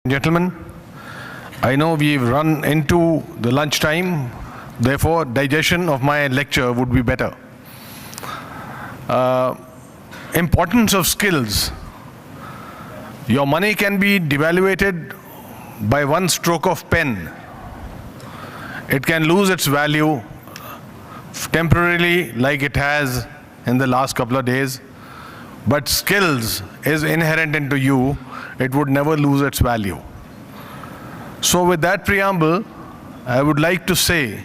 Gentlemen, I know we've run into the lunch time, therefore digestion of my lecture would be better. Importance of skills. Your money can be devaluated by one stroke of pen. It can lose its value temporarily like it has in the last couple of days, but skills is inherent into you. It would never lose its value. So with that preamble, I would like to say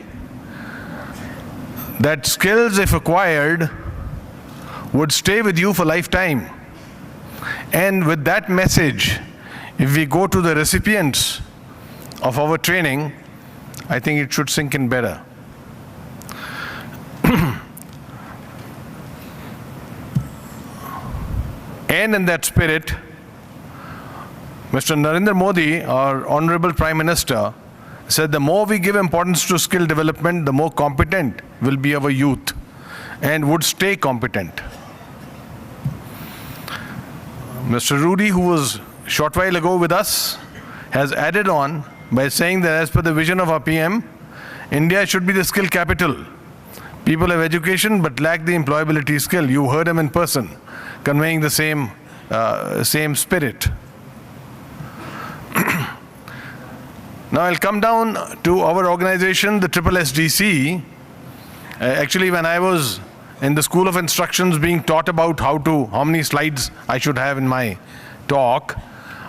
that skills, if acquired, would stay with you for lifetime. And with that message, if we go to the recipients of our training, I think it should sink in better. And in that spirit, Mr. Narendra Modi, our Honorable Prime Minister, said the more we give importance to skill development, the more competent will be our youth and would stay competent. Mr. Rudy, who was a short while ago with us, has added on by saying that as per the vision of our PM, India should be the skill capital. People have education but lack the employability skill. You heard him in person, conveying the same spirit. Now I'll come down to our organization, the SSSDC. Actually, when I was in the School of Instructions being taught about how many slides I should have in my talk,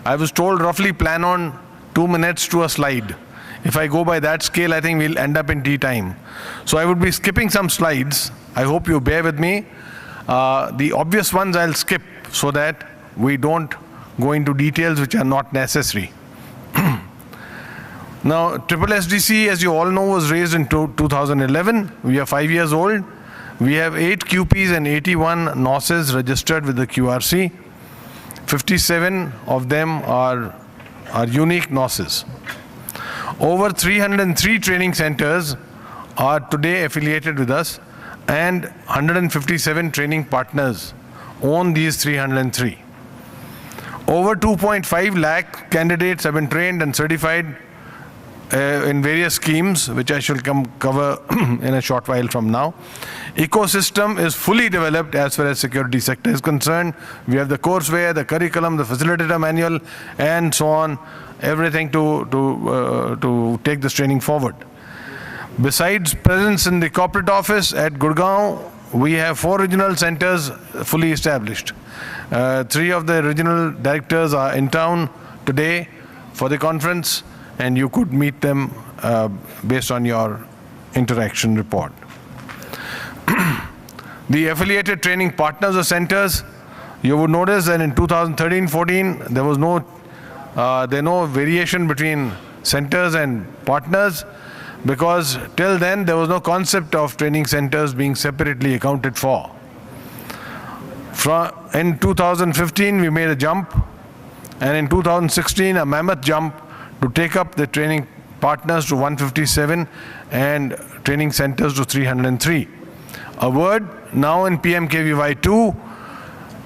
I was told roughly plan on 2 minutes to a slide. If I go by that scale, I think we'll end up in tea time. So I would be skipping some slides. I hope you bear with me. The obvious ones I'll skip so that we don't go into details which are not necessary. Now, SSSDC, as you all know, was raised in 2011. We are 5 years old. We have 8 QPs and 81 NOSes registered with the QRC. 57 of them are unique NOSes. Over 303 training centers are today affiliated with us, and 157 training partners own these 303. Over 2.5 lakh candidates have been trained and certified in various schemes, which I shall cover in a short while from now. Ecosystem is fully developed as far as security sector is concerned. We have the courseware, the curriculum, the facilitator manual, and so on, everything to take this training forward. Besides presence in the corporate office at Gurgaon, we have 4 regional centers fully established. 3 of the regional directors are in town today for the conference, and you could meet them based on your interaction report. The affiliated training partners or centers, you would notice that in 2013-14, there was no variation between centers and partners, because till then there was no concept of training centers being separately accounted for. In 2015, we made a jump, and in 2016, a mammoth jump to take up the training partners to 157 and training centers to 303. A word now in PMKVY 2,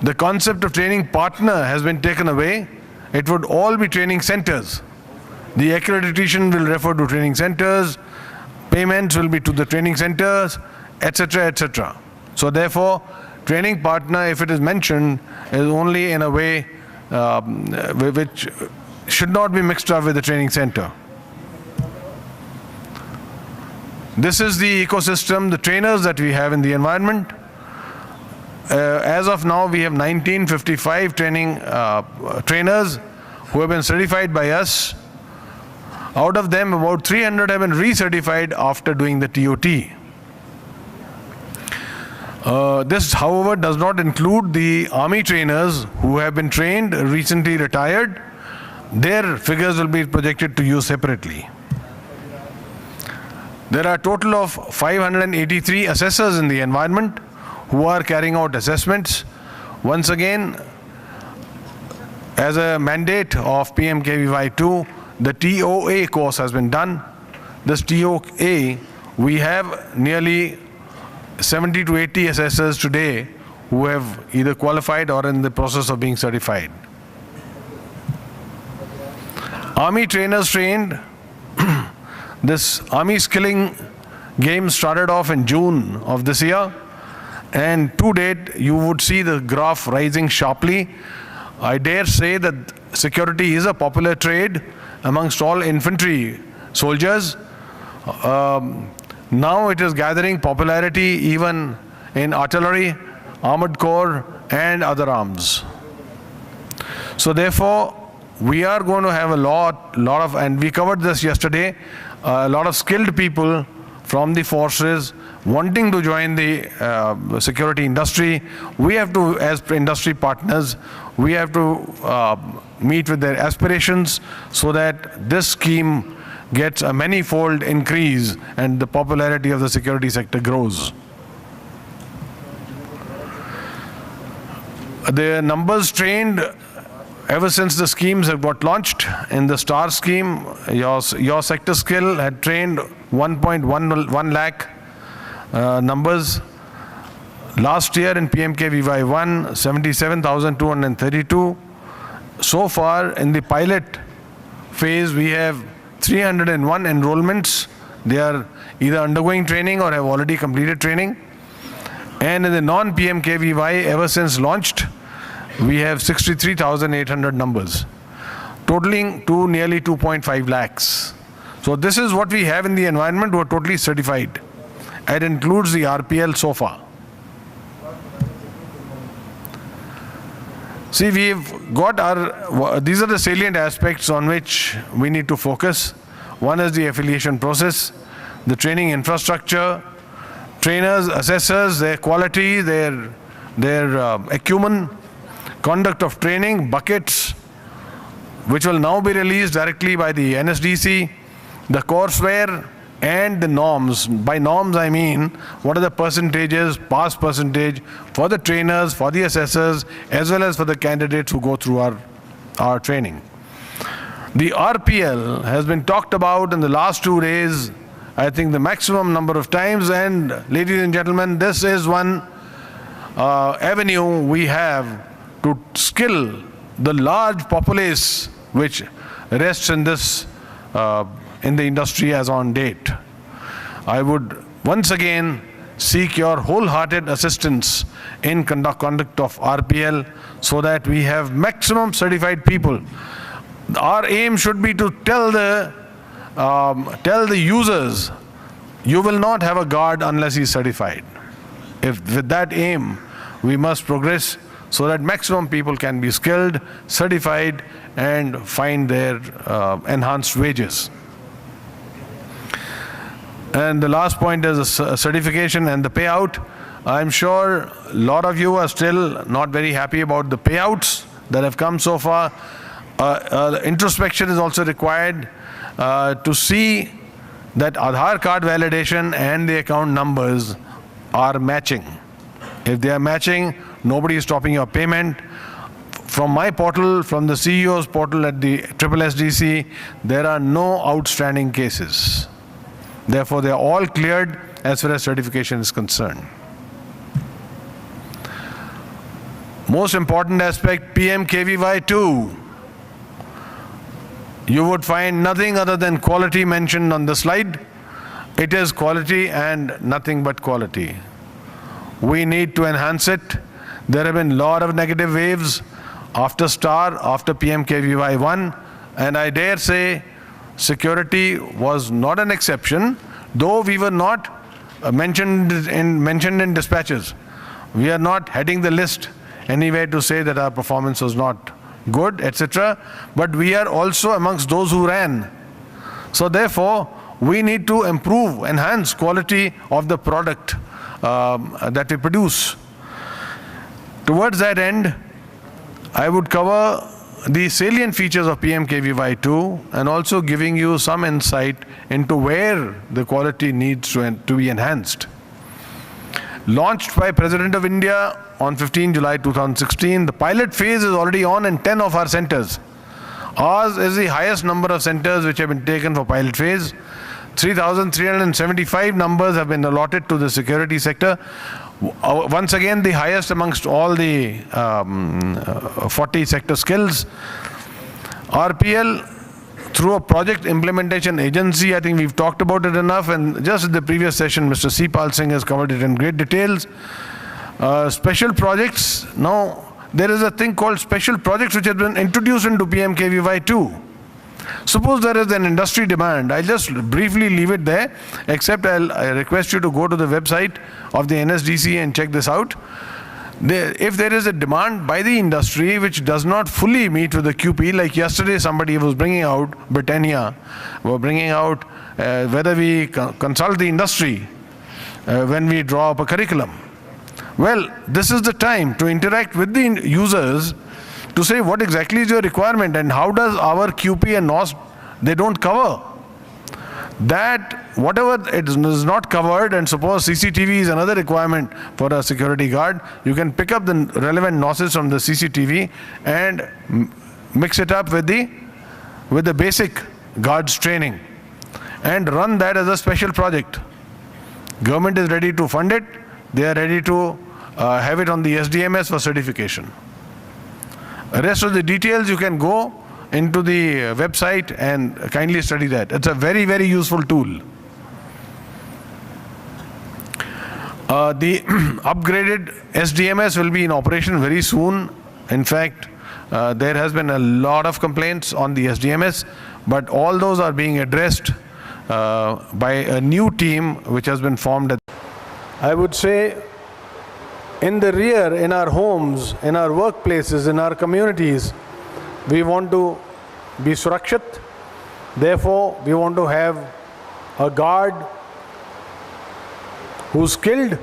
the concept of training partner has been taken away. It would all be training centers. The accreditation will refer to training centers, payments will be to the training centers, etc., etc. So therefore, training partner, if it is mentioned, is only in a way which should not be mixed up with the training center. This is the ecosystem, the trainers that we have in the environment. As of now, we have 1955 trainers who have been certified by us. Out of them, about 300 have been recertified after doing the TOT. This, however, does not include the army trainers who have been trained, recently retired. Their figures will be projected to you separately. There are a total of 583 assessors in the environment who are carrying out assessments. Once again, as a mandate of PMKVY 2, the TOA course has been done. This TOA, we have nearly 70 to 80 assessors today who have either qualified or in the process of being certified. Army trainers trained. This Army skilling game started off in June of this year, and to date you would see the graph rising sharply. I dare say that security is a popular trade amongst all infantry soldiers. Now it is gathering popularity even in artillery, armored corps and other arms. So therefore, we are going to have a lot of, and we covered this yesterday, a lot of skilled people from the forces wanting to join the security industry. We have to, as industry partners, we have to meet with their aspirations so that this scheme gets a manifold increase and the popularity of the security sector grows. The numbers trained ever since the schemes have got launched. In the STAR scheme, your sector skill had trained 1.1 lakh numbers. Last year in PMKVY 1, 77,232. So far in the pilot phase, we have 301 enrollments. They are either undergoing training or have already completed training. And in the non-PMKVY, ever since launched, we have 63,800 numbers, totaling to nearly 2.5 lakhs. So this is what we have in the environment who are totally certified. It includes the RPL so far. See, we've got these are the salient aspects on which we need to focus. One is the affiliation process, the training infrastructure, trainers, assessors, their quality, their acumen, conduct of training, buckets, which will now be released directly by the NSDC, the courseware, and the norms. By norms, I mean, what are the percentages, pass percentage, for the trainers, for the assessors, as well as for the candidates who go through our training. The RPL has been talked about in the last 2 days, I think the maximum number of times, and ladies and gentlemen, this is one avenue we have to skill the large populace which rests in this in the industry as on date. I would once again seek your wholehearted assistance in conduct of RPL so that we have maximum certified people. Our aim should be to tell the users, you will not have a guard unless he is certified. With that aim, we must progress so that maximum people can be skilled, certified, and find their enhanced wages. And the last point is certification and the payout. I'm sure a lot of you are still not very happy about the payouts that have come so far. Introspection is also required to see that Aadhaar card validation and the account numbers are matching. If they are matching, nobody is stopping your payment. From my portal, from the CEO's portal at the SSSDC, there are no outstanding cases. Therefore, they are all cleared as far as certification is concerned. Most important aspect, PMKVY 2. You would find nothing other than quality mentioned on the slide. It is quality and nothing but quality. We need to enhance it. There have been a lot of negative waves after STAR, after PMKVY 1, and I dare say security was not an exception, though we were not mentioned in dispatches. We are not heading the list anyway to say that our performance was not good, etc. But we are also amongst those who ran. So therefore, we need to improve, enhance quality of the product that we produce. Towards that end, I would cover the salient features of PMKVY 2 and also giving you some insight into where the quality needs to be enhanced. Launched by President of India on 15 July 2016, the pilot phase is already on in 10 of our centers. Ours is the highest number of centers which have been taken for pilot phase. 3,375 numbers have been allotted to the security sector. Once again, the highest amongst all the 40 sector skills. RPL through a project implementation agency. I think we've talked about it enough, and just in the previous session, Mr. C. Pal Singh has covered it in great details. Special projects, now there is a thing called special projects which has been introduced into PMKVY too. Suppose there is an industry demand, I'll just briefly leave it there, except I request you to go to the website of the NSDC and check this out. If there is a demand by the industry which does not fully meet with the QP, like yesterday somebody was bringing out, Britannia were bringing out whether we consult the industry when we draw up a curriculum. Well, this is the time to interact with the users to say what exactly is your requirement and how does our QP and NOS, they don't cover. That whatever it is not covered, and suppose CCTV is another requirement for a security guard, you can pick up the relevant NOSes from the CCTV and mix it up with the basic guards training and run that as a special project. Government is ready to fund it, they are ready to have it on the SDMS for certification. The rest of the details you can go into the website and kindly study that. It's a very, very useful tool. The upgraded SDMS will be in operation very soon. In fact, there has been a lot of complaints on the SDMS, but all those are being addressed by a new team which has been formed. I would say in the rear, in our homes, in our workplaces, in our communities, we want to be surakshit. Therefore, we want to have a guard who's skilled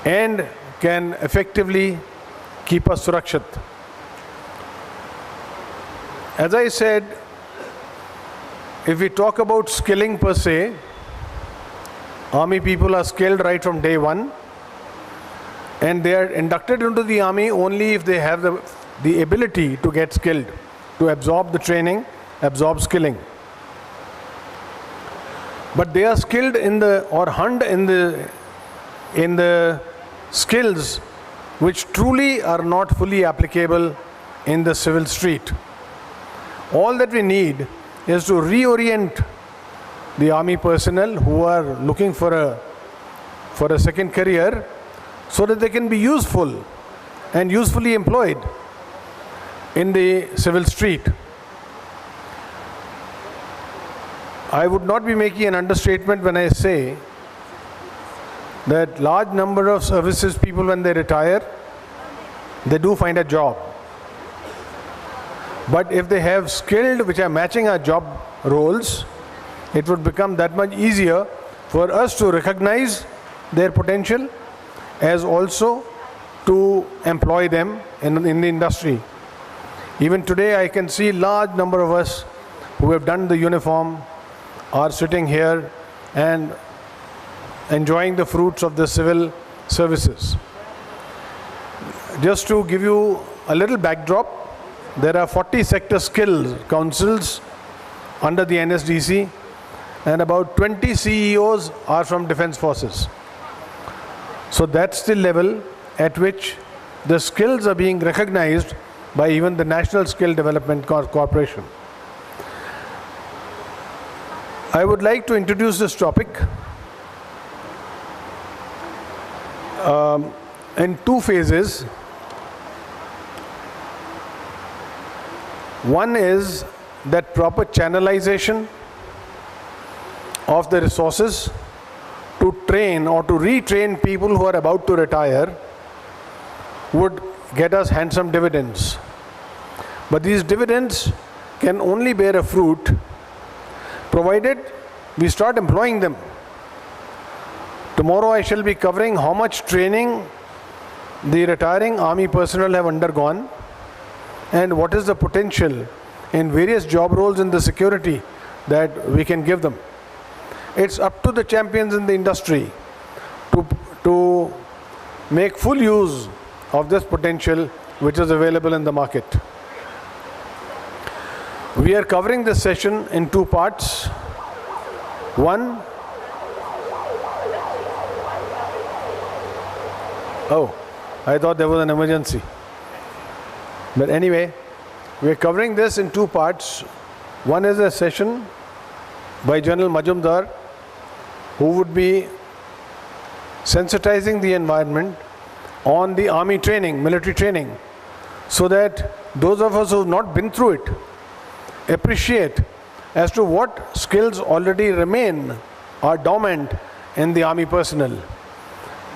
and can effectively keep us surakshit. As I said, if we talk about skilling per se, Army people are skilled right from day one, and they are inducted into the Army only if they have the ability to get skilled, to absorb the training, absorb skilling. But they are skilled or honed in the skills which truly are not fully applicable in the civil street. All that we need is to reorient the Army personnel who are looking for a second career so that they can be useful and usefully employed in the civil street. I would not be making an understatement when I say that large number of services people, when they retire, they do find a job. But if they have skilled which are matching our job roles, it would become that much easier for us to recognize their potential as also to employ them in the industry. Even today I can see large number of us who have done the uniform are sitting here and enjoying the fruits of the civil services. Just to give you a little backdrop, there are 40 sector skills councils under the NSDC, and about 20 CEOs are from defense forces. So that's the level at which the skills are being recognized by even the National Skill Development Corporation. I would like to introduce this topic in two phases. One is that proper channelization of the resources to train or to retrain people who are about to retire would get us handsome dividends. But these dividends can only bear a fruit provided we start employing them. Tomorrow I shall be covering how much training the retiring Army personnel have undergone and what is the potential in various job roles in the security that we can give them. It's up to the champions in the industry to make full use of this potential which is available in the market. We are covering this session in two parts. One, oh, I thought there was an emergency. But anyway, we are covering this in two parts. One is a session by General Majumdar, who would be sensitizing the environment on the army training, military training, so that those of us who have not been through it appreciate as to what skills already remain or dormant in the army personnel.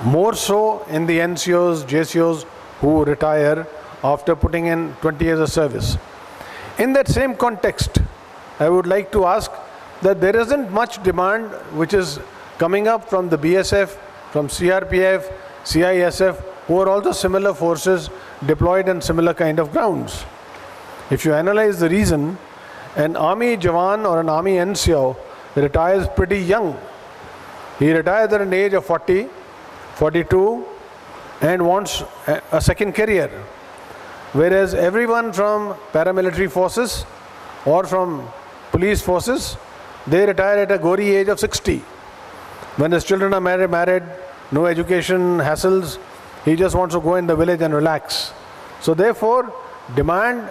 More so in the NCOs, JCOs who retire after putting in 20 years of service. In that same context, I would like to ask that there isn't much demand which is coming up from the BSF, from CRPF, CISF, who are also similar forces deployed in similar kind of grounds. If you analyze the reason, an army Jawan or an army NCO retires pretty young. He retires at an age of 40, 42 and wants a second career. Whereas everyone from paramilitary forces or from police forces, they retire at a gory age of 60. When his children are married, no education hassles, he just wants to go in the village and relax. So therefore, demand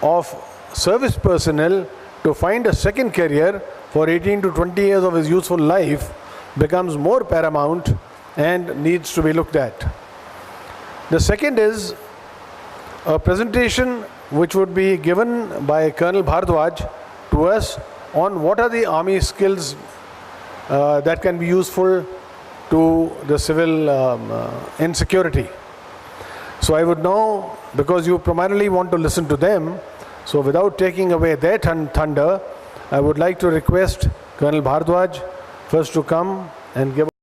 of service personnel to find a second career for 18 to 20 years of his useful life becomes more paramount and needs to be looked at. The second is a presentation which would be given by Colonel Bhardwaj to us on what are the army skills that can be useful to the civil insecurity. So I would know, because you primarily want to listen to them, so without taking away their thunder, I would like to request Colonel Bhardwaj first to come and give